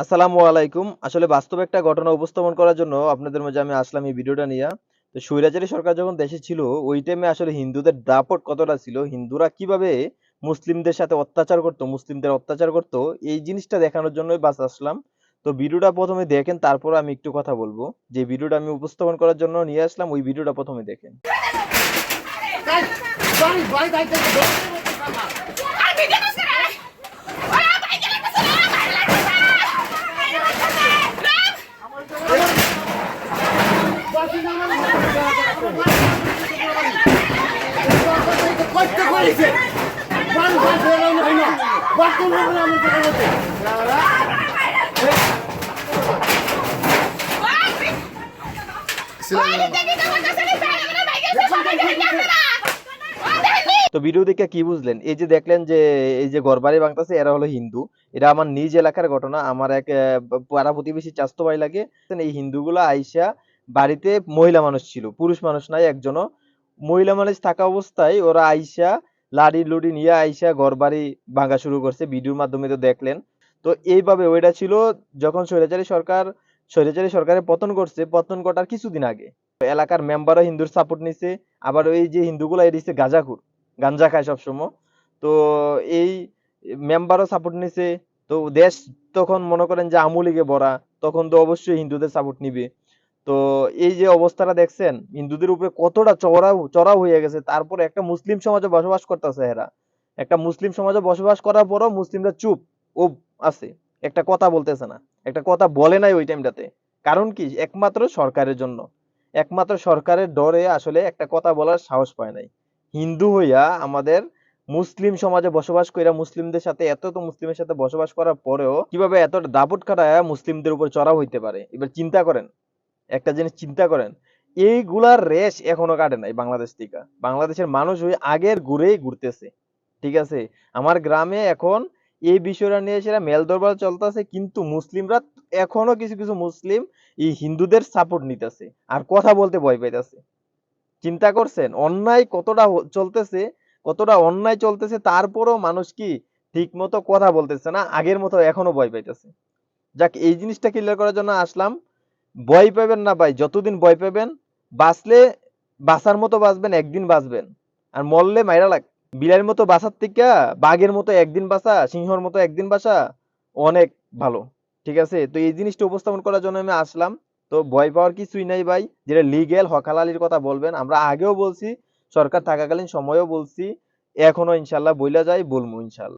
আসসালামু আলাইকুম। আসলে বাস্তব একটা ঘটনা উপস্থাপন করার জন্য আপনাদের মাঝে আমি আসলাম এই ভিডিওটা নিয়া। তো স্বৈরাচারী সরকার যখন দেশে ছিল ওই টাইমে আসলে হিন্দুদের দাপট কতটা ছিল, হিন্দুরা কিভাবে মুসলিমদের সাথে অত্যাচার করতো, মুসলিমদের অত্যাচার করতো, এই জিনিসটা দেখানোর জন্যই বাস আসলাম। তো ভিডিওটা প্রথমে দেখেন, তারপর আমি একটু কথা বলবো। যে ভিডিওটা আমি উপস্থাপন করার জন্য নিয়ে আসলাম ওই ভিডিওটা প্রথমে দেখেন। তো ভিডিও দেখে কি বুঝলেন? এই যে দেখলেন যে এই যে ঘরবাড়ি ভাঙতেছে এরা হলো হিন্দু। এটা আমার নিজ এলাকার ঘটনা। আমার এক পাড়া প্রতিবেশী চাচাতো ভাই লাগে। এই হিন্দুগুলা আইসা বাড়িতে মহিলা মানুষ ছিল, পুরুষ মানুষ নাই একজনও। মহিলা মানুষ থাকা অবস্থায় ওরা আইসা লাঠি লুঠি নিয়ে আইসা ঘরবাড়ি ভাঙা শুরু করছে। ভিডিওর মাধ্যমে তো দেখলেন। তো এইভাবে ওইটা ছিল যখন স্বৈরাচারী সরকারের পতন করছে, পতন ঘটার কিছুদিন আগে। এলাকার মেম্বারও হিন্দুর সাপোর্ট নিছে। আবার ওই যে হিন্দুগুলা এটা হচ্ছে গাঁজাখুর, গাঞ্জা খায় সবসময়। তো এই মেম্বারও সাপোর্ট নিছে। তো দেশ তখন মনে করেন যে আওয়ামী লীগে ভরা, তখন তো অবশ্যই হিন্দুদের সাপোর্ট নিবে। তো এই যে অবস্থাটা দেখছেন হিন্দুদের উপরে কতটা চড়াও হয়ে গেছে, তারপরে একটা মুসলিম সমাজে বসবাস করতেছে এরা। একটা মুসলিম সমাজে বসবাস করার পরও মুসলিমরা চুপ ও আছে, একটা কথা বলতেছে না, একটা কথা বলে নাই ওই টাইমটাতে। কারণ কি? একমাত্র সরকারের জন্য, একমাত্র সরকারের ডরে আসলে একটা কথা বলার সাহস পায় নাই। হিন্দু হইয়া আমাদের মুসলিম সমাজে বসবাস কইরা মুসলিমদের সাথে এত তো মুসলিমের সাথে বসবাস করার পরেও কিভাবে এত দাপট খাটায় মুসলিমদের উপর চড়াও হইতে পারে? এবার চিন্তা করেন, একটা জিনিস চিন্তা করেন। এইগুলার রেশ এখনো কাটে নাই বাংলাদেশ থেকে। বাংলাদেশের মানুষ ওই আগের ঘুরেই ঘুরতেছে। ঠিক আছে? আমার গ্রামে এখন এই বিষয়টা নিয়ে সেটা মেল দরবার চলতেছে, কিন্তু মুসলিমরা এখনো কিছু কিছু মুসলিম এই হিন্দুদের সাপোর্ট নিতেছে আর কথা বলতে ভয় পাইতেছে। চিন্তা করছেন অন্যায় কতটা চলতেছে, কতটা অন্যায় চলতেছে, তারপরও মানুষ কি ঠিক মতো কথা বলতেছে না, আগের মতো এখনো ভয় পাইতেছে। যাক, এই জিনিসটা ক্লিয়ার করার জন্য আসলাম। ভয় পাবেন না ভাই, যতদিন ভয় পাবেন, বাঁচলে বাঁচার মতো বাঁচবেন, একদিন বাঁচবেন। আর মরলে মাইরা লাগ। বিড়ালের মতো বাঁচার থেকে বাঘের মতো একদিন বাঁচা, সিংহর মতো একদিন বাঁচা অনেক ভালো। ঠিক আছে? তো এই জিনিসটা উপস্থাপন করার জন্য আমি আসলাম। তো ভয় পাওয়ার কিছুই নাই ভাই। যেটা লিগেল হক হালালির কথা বলবেন, আমরা আগেও বলছি, সরকার থাকাকালীন সময়েও বলছি, এখনো ইনশাল্লাহ বইলা যাই, বলবো ইনশাল্লাহ।